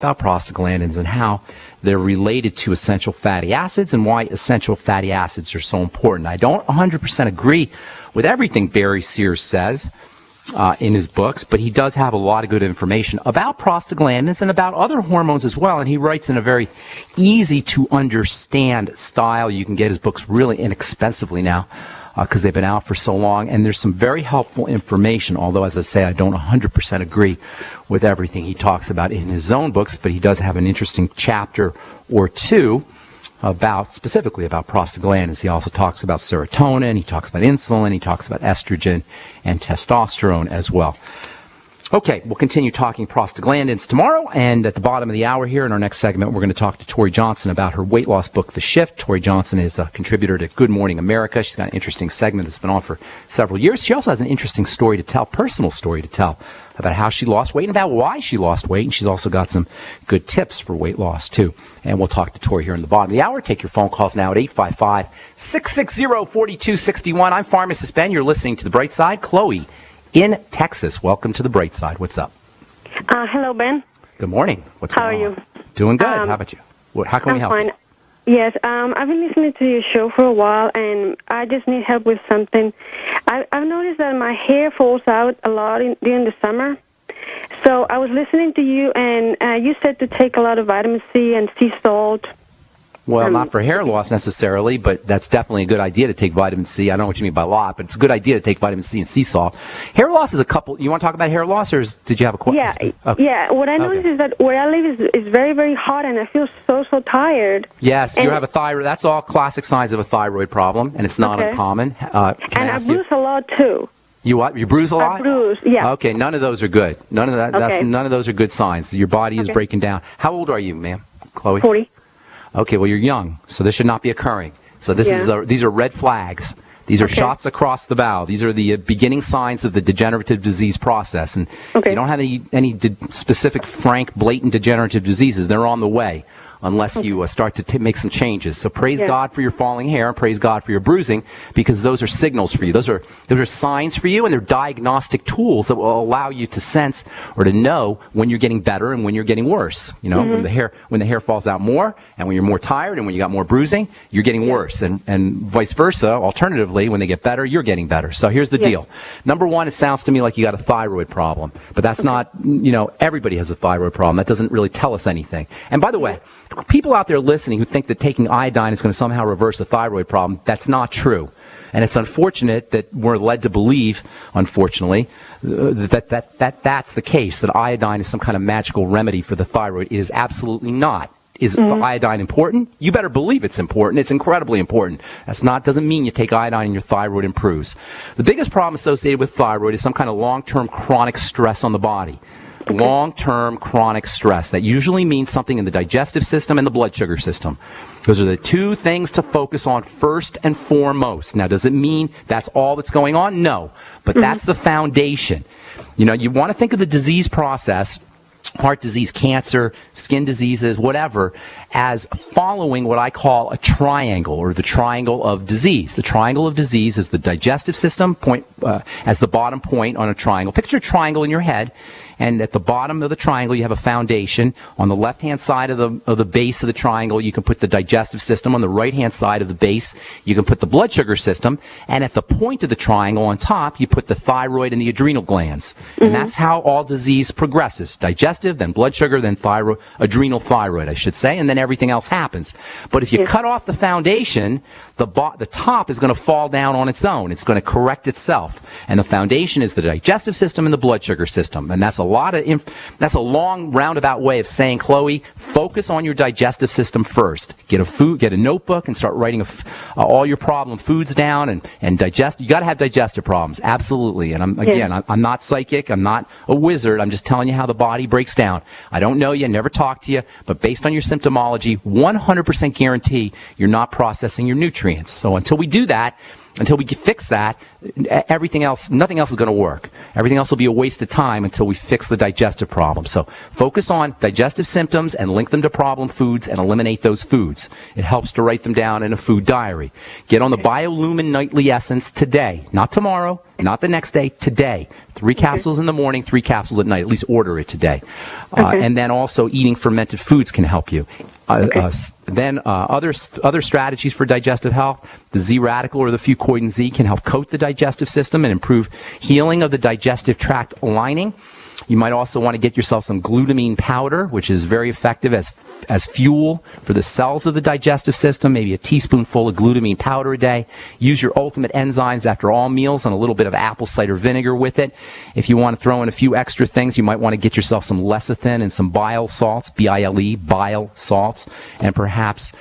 about prostaglandins and how they're related to essential fatty acids and why essential fatty acids are so important. I don't 100% agree with everything Barry Sears says in his books, but he does have a lot of good information about prostaglandins and about other hormones as well, and he writes in a very easy to understand style. You can get his books really inexpensively now because they've been out for so long, and there's some very helpful information, although, as I say, I don't 100% agree with everything he talks about in his own books, but he does have an interesting chapter or two specifically about prostaglandins. He also talks about serotonin, he talks about insulin, he talks about estrogen and testosterone as well. Okay, we'll continue talking prostaglandins tomorrow, and at the bottom of the hour here in our next segment, we're going to talk to Tori Johnson about her weight loss book, The Shift. Tori Johnson is a contributor to Good Morning America. She's got an interesting segment that's been on for several years. She also has an interesting story to tell, personal story to tell, about how she lost weight and about why she lost weight, and she's also got some good tips for weight loss, too. And we'll talk to Tori here in the bottom of the hour. Take your phone calls now at 855-660-4261. I'm Pharmacist Ben. You're listening to The Bright Side. Chloe in Texas. Welcome to The Bright Side. What's up? Hello, Ben. Good morning. What's going on? How are you? Doing good. How about you? How can we help you? Yes, I've been listening to your show for a while, and I just need help with something. I've noticed that my hair falls out a lot during the summer. So I was listening to you, and you said to take a lot of vitamin C and sea salt. Well, not for hair loss necessarily, but that's definitely a good idea to take vitamin C. I don't know what you mean by a lot, but it's a good idea to take vitamin C and sea salt. Hair loss is a couple. You want to talk about hair loss, or did you have a question? Yeah, yeah. What I noticed is that where I live is very, very hot, and I feel so tired. Yes, you have a thyroid. That's all classic signs of a thyroid problem, and it's not uncommon. And I bruise a lot too. You what? You bruise a lot? I bruise, yeah. Okay, none of those are good. None of that. Okay. None of those are good signs. Your body is breaking down. How old are you, ma'am? Chloe? 40. Okay, well, you're young, so this should not be occurring. So these are red flags. These are shots across the bow. These are the beginning signs of the degenerative disease process. And if you don't have any specific, frank, blatant degenerative diseases, they're on the way unless you start to make some changes. So praise God for your falling hair, and praise God for your bruising, because those are signals for you. Those are signs for you, and they're diagnostic tools that will allow you to sense or to know when you're getting better and when you're getting worse. You know, when the hair falls out more, and when you're more tired, and when you got more bruising, you're getting worse, and vice versa. Alternatively, when they get better, you're getting better. So here's the deal. Number one, it sounds to me like you got a thyroid problem, but that's not, everybody has a thyroid problem. That doesn't really tell us anything. And by the way, people out there listening who think that taking iodine is going to somehow reverse a thyroid problem, that's not true. And it's unfortunate that we're led to believe, unfortunately, that's the case, that iodine is some kind of magical remedy for the thyroid. It is absolutely not. Is iodine important? You better believe it's important. It's incredibly important. Doesn't mean you take iodine and your thyroid improves. The biggest problem associated with thyroid is some kind of long-term chronic stress on the body. Long-term chronic stress. That usually means something in the digestive system and the blood sugar system. Those are the two things to focus on first and foremost. Now, does it mean that's all that's going on? No. But that's the foundation. You want to think of the disease process, heart disease, cancer, skin diseases, whatever, as following what I call a triangle, or the triangle of disease. The triangle of disease is the digestive system as the bottom point on a triangle. Picture a triangle in your head, and at the bottom of the triangle you have a foundation. On the left-hand side of the base of the triangle, you can put the digestive system. On the right-hand side of the base, you can put the blood sugar system. And at the point of the triangle on top, you put the thyroid and the adrenal glands. And that's how all disease progresses. Digestive, then blood sugar, then thyroid, adrenal thyroid, I should say, and then everything else happens. But if you cut off the foundation, the top is going to fall down on its own. It's going to correct itself. And the foundation is the digestive system and the blood sugar system. And that's a long roundabout way of saying, Chloe, focus on your digestive system first. Get a notebook and start writing all your problem foods down and digest. You got to have digestive problems, absolutely. And I'm not psychic. I'm not a wizard. I'm just telling you how the body breaks down. I don't know you, never talked to you, but based on your symptomology, 100% guarantee you're not processing your nutrients. So until we do that, until we fix that, nothing else is going to work. Everything else will be a waste of time until we fix the digestive problem. So focus on digestive symptoms and link them to problem foods and eliminate those foods. It helps to write them down in a food diary. Get on the BioLumin Nightly Essence today, not tomorrow, not the next day, today. 3 capsules in the morning, 3 capsules at night. At least order it today. And then also eating fermented foods can help you. Then other strategies for digestive health, the Z-Radical or the Fucoid Z can help coat the digestive system and improve healing of the digestive tract lining. You might also want to get yourself some glutamine powder, which is very effective as fuel for the cells of the digestive system, maybe a teaspoonful of glutamine powder a day. Use your ultimate enzymes after all meals and a little bit of apple cider vinegar with it. If you want to throw in a few extra things, you might want to get yourself some lecithin and some bile salts, B-I-L-E, bile salts, and perhaps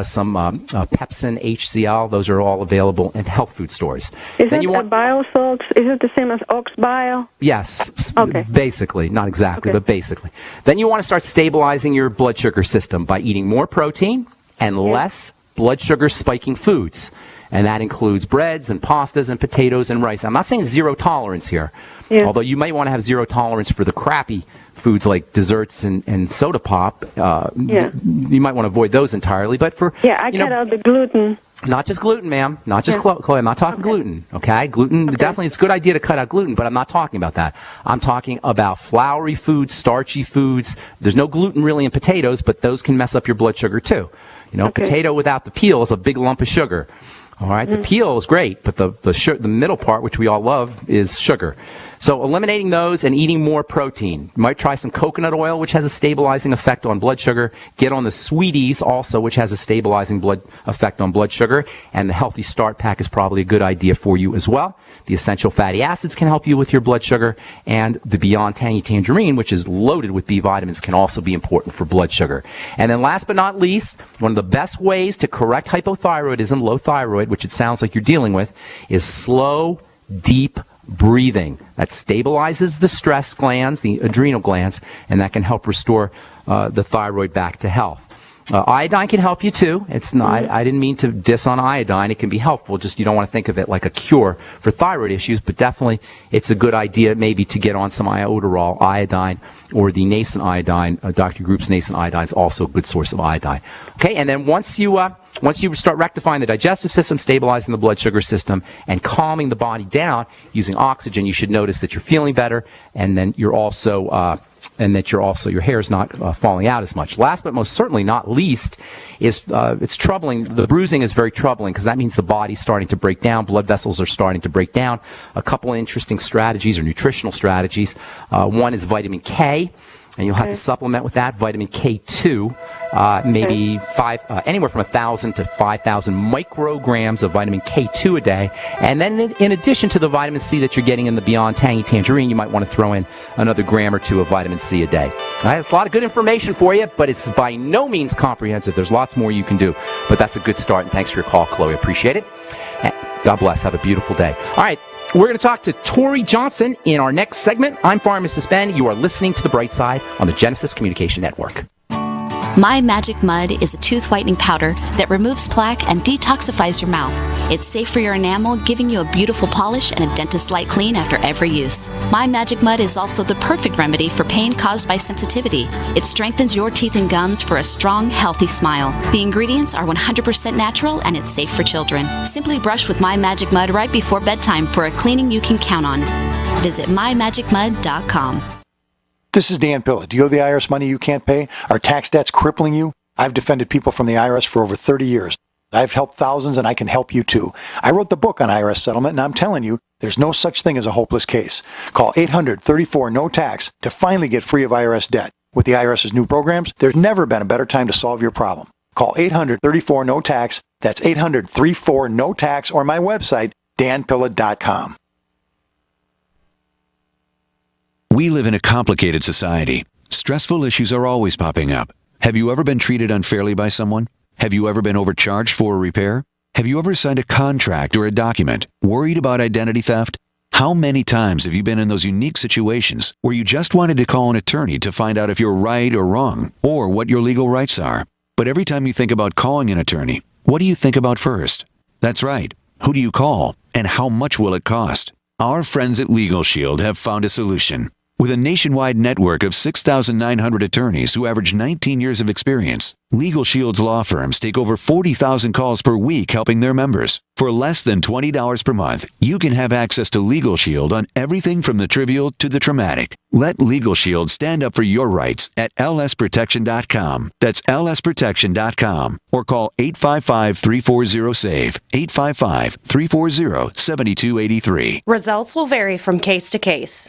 some Pepsin, HCl. Those are all available in health food stores. Is it bile salts? Is it the same as ox bile? Yes. Okay. Basically. Not exactly, but basically. Then you want to start stabilizing your blood sugar system by eating more protein and less blood sugar spiking foods. And that includes breads and pastas and potatoes and rice. I'm not saying zero tolerance here, although you might want to have zero tolerance for the crappy foods like desserts and soda pop. You might want to avoid those entirely. But for I cut out the gluten. Not just gluten, ma'am. Not just Chloe. I'm not talking gluten, okay? Gluten, definitely it's a good idea to cut out gluten, but I'm not talking about that. I'm talking about floury foods, starchy foods. There's no gluten really in potatoes, but those can mess up your blood sugar too. Potato without the peel is a big lump of sugar. All right, the peel is great, but the middle part, which we all love, is sugar. So eliminating those and eating more protein. You might try some coconut oil, which has a stabilizing effect on blood sugar. Get on the Sweeties also, which has a stabilizing effect on blood sugar. And the Healthy Start Pack is probably a good idea for you as well. The essential fatty acids can help you with your blood sugar. And the Beyond Tangy Tangerine, which is loaded with B vitamins, can also be important for blood sugar. And then last but not least, one of the best ways to correct hypothyroidism, low thyroid, which it sounds like you're dealing with, is slow, deep breathing. That stabilizes the stress glands, the adrenal glands, and that can help restore the thyroid back to health. Iodine can help you too. It's not. I didn't mean to diss on iodine. It can be helpful. Just you don't want to think of it like a cure for thyroid issues. But definitely, it's a good idea maybe to get on some iodoral iodine or the nascent iodine. Dr. Group's nascent iodine is also a good source of iodine. Okay, and then once you start rectifying the digestive system, stabilizing the blood sugar system, and calming the body down using oxygen, you should notice that you're feeling better, and then you're also your hair is not falling out as much. Last but most certainly not least is it's troubling. The bruising is very troubling because that means the body's starting to break down. Blood vessels are starting to break down. A couple of interesting strategies or nutritional strategies. One is vitamin K. And you'll have to supplement with that, vitamin K2, maybe anywhere from 1,000 to 5,000 micrograms of vitamin K2 a day. And then in addition to the vitamin C that you're getting in the Beyond Tangy Tangerine, you might want to throw in another gram or 2 of vitamin C a day. All right, it's a lot of good information for you, but it's by no means comprehensive. There's lots more you can do. But that's a good start, and thanks for your call, Chloe. Appreciate it. And God bless. Have a beautiful day. All right. We're going to talk to Tori Johnson in our next segment. I'm Pharmacist Ben. You are listening to The Bright Side on the Genesis Communication Network. My Magic Mud is a tooth whitening powder that removes plaque and detoxifies your mouth. It's safe for your enamel, giving you a beautiful polish and a dentist-like clean after every use. My Magic Mud is also the perfect remedy for pain caused by sensitivity. It strengthens your teeth and gums for a strong, healthy smile. The ingredients are 100% natural and it's safe for children. Simply brush with My Magic Mud right before bedtime for a cleaning you can count on. Visit mymagicmud.com. This is Dan Pilla. Do you owe the IRS money you can't pay? Are tax debts crippling you? I've defended people from the IRS for over 30 years. I've helped thousands, and I can help you too. I wrote the book on IRS settlement, and I'm telling you, there's no such thing as a hopeless case. Call 800-34-NO-TAX to finally get free of IRS debt. With the IRS's new programs, there's never been a better time to solve your problem. Call 800-34-NO-TAX. That's 800-34-NO-TAX, or my website, danpilla.com. We live in a complicated society. Stressful issues are always popping up. Have you ever been treated unfairly by someone? Have you ever been overcharged for a repair? Have you ever signed a contract or a document worried about identity theft? How many times have you been in those unique situations where you just wanted to call an attorney to find out if you're right or wrong, or what your legal rights are? But every time you think about calling an attorney, what do you think about first? That's right. Who do you call? And how much will it cost? Our friends at Legal Shield have found a solution. With a nationwide network of 6,900 attorneys who average 19 years of experience, Legal Shield's law firms take over 40,000 calls per week helping their members. For less than $20 per month, you can have access to Legal Shield on everything from the trivial to the traumatic. Let Legal Shield stand up for your rights at lsprotection.com. That's lsprotection.com. Or call 855-340-SAVE, 855-340-7283. Results will vary from case to case.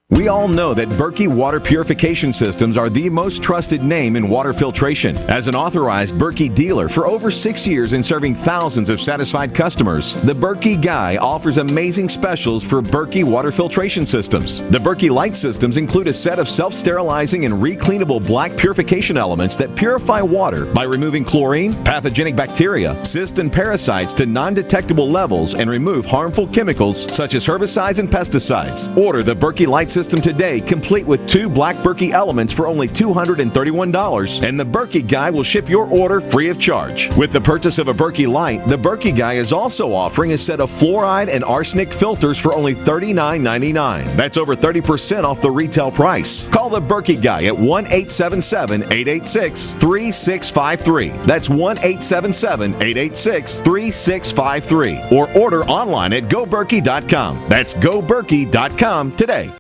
We all know that Berkey Water Purification Systems are the most trusted name in water filtration. As an authorized Berkey dealer for over 6 years and serving thousands of satisfied customers, the Berkey Guy offers amazing specials for Berkey water filtration systems. The Berkey Light systems include a set of self-sterilizing and recleanable black purification elements that purify water by removing chlorine, pathogenic bacteria, cysts, and parasites to non-detectable levels and remove harmful chemicals such as herbicides and pesticides. Order the Berkey Light system today, complete with 2 black Berkey elements for only $231, and the Berkey Guy will ship your order free of charge. With the purchase of a Berkey Light, the Berkey Guy is also offering a set of fluoride and arsenic filters for only $39.99. That's over 30% off the retail price. Call the Berkey Guy at 1-877-886-3653. That's 1-877-886-3653. Or order online at goberkey.com. That's goberkey.com today.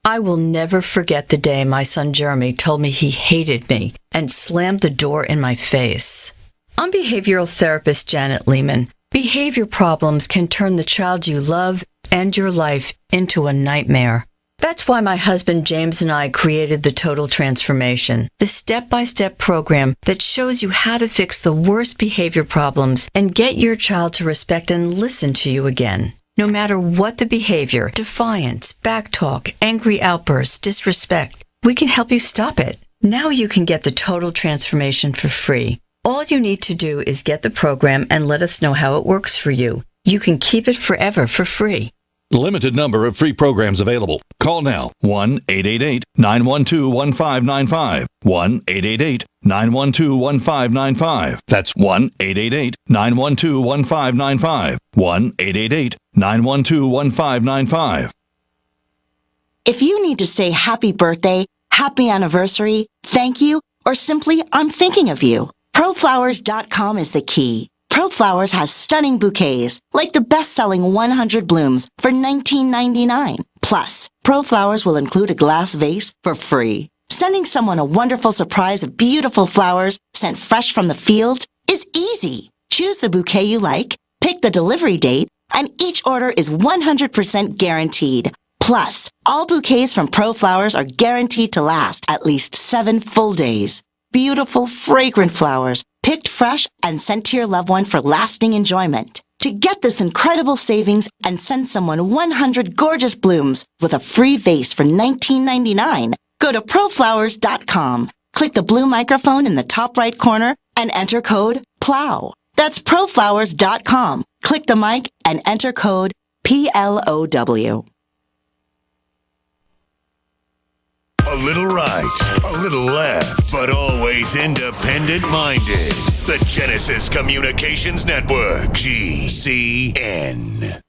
I will never forget the day my son Jeremy told me he hated me and slammed the door in my face. I'm behavioral therapist Janet Lehman. Behavior problems can turn the child you love and your life into a nightmare. That's why my husband James and I created the Total Transformation, the step-by-step program that shows you how to fix the worst behavior problems and get your child to respect and listen to you again. No matter what the behavior, defiance, backtalk, angry outbursts, disrespect, we can help you stop it. Now you can get the Total Transformation for free. All you need to do is get the program and let us know how it works for you. You can keep it forever for free. Limited number of free programs available. Call now. 1-888-912-1595. 1-888-912-1595. That's 1-888-912-1595. 1-888-912-1595. If you need to say happy birthday, happy anniversary, thank you, or simply I'm thinking of you, ProFlowers.com is the key. ProFlowers has stunning bouquets, like the best-selling 100 blooms for $19.99. Plus, ProFlowers will include a glass vase for free. Sending someone a wonderful surprise of beautiful flowers sent fresh from the fields is easy. Choose the bouquet you like, pick the delivery date, and each order is 100% guaranteed. Plus, all bouquets from ProFlowers are guaranteed to last at least 7 full days. Beautiful, fragrant flowers, picked fresh and sent to your loved one for lasting enjoyment. To get this incredible savings and send someone 100 gorgeous blooms with a free vase for $19.99, go to proflowers.com, click the blue microphone in the top right corner, and enter code PLOW. That's proflowers.com. Click the mic and enter code PLOW. A little right, a little left, but always independent-minded. The Genesis Communications Network, GCN.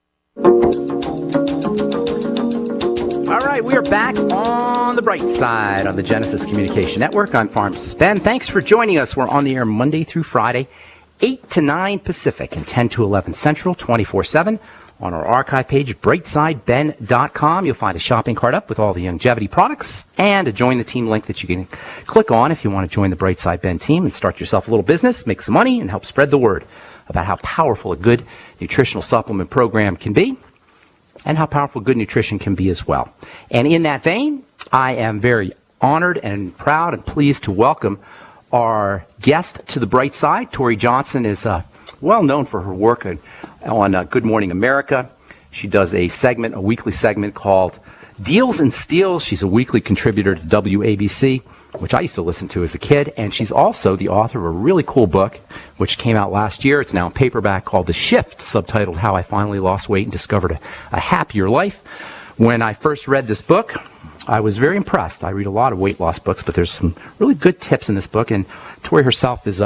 All right, we are back on the bright side on the Genesis Communication Network. I'm Pharmacist Ben. Thanks for joining us. We're on the air Monday through Friday, 8 to 9 Pacific and 10 to 11 Central, 24/7. On our archive page at brightsideben.com, you'll find a shopping cart up with all the longevity products and a join the team link that you can click on if you want to join the Brightside Ben team and start yourself a little business, make some money, and help spread the word about how powerful a good nutritional supplement program can be and how powerful good nutrition can be as well. And in that vein, I am very honored and proud and pleased to welcome our guest to the Bright Side. Tori Johnson is well known for her work on Good Morning America. She does a weekly segment called Deals and Steals. She's a weekly contributor to WABC, which I used to listen to as a kid. And she's also the author of a really cool book, which came out last year. It's now in paperback, called The Shift, subtitled How I Finally Lost Weight and Discovered a Happier Life. When I first read this book, I was very impressed. I read a lot of weight loss books, but there's some really good tips in this book. And Tori herself is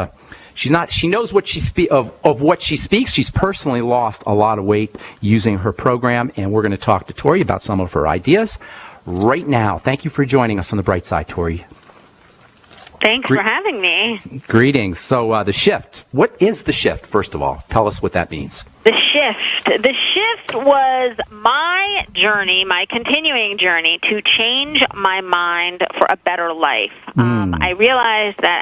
she knows what of what she speaks. She's personally lost a lot of weight using her program, and we're going to talk to Tori about some of her ideas right now. Thank you for joining us on The Bright Side, Tori. Thanks for having me. Greetings. So the shift. What is the shift, first of all? Tell us what that means. The shift was my journey, my continuing journey to change my mind for a better life. I realized that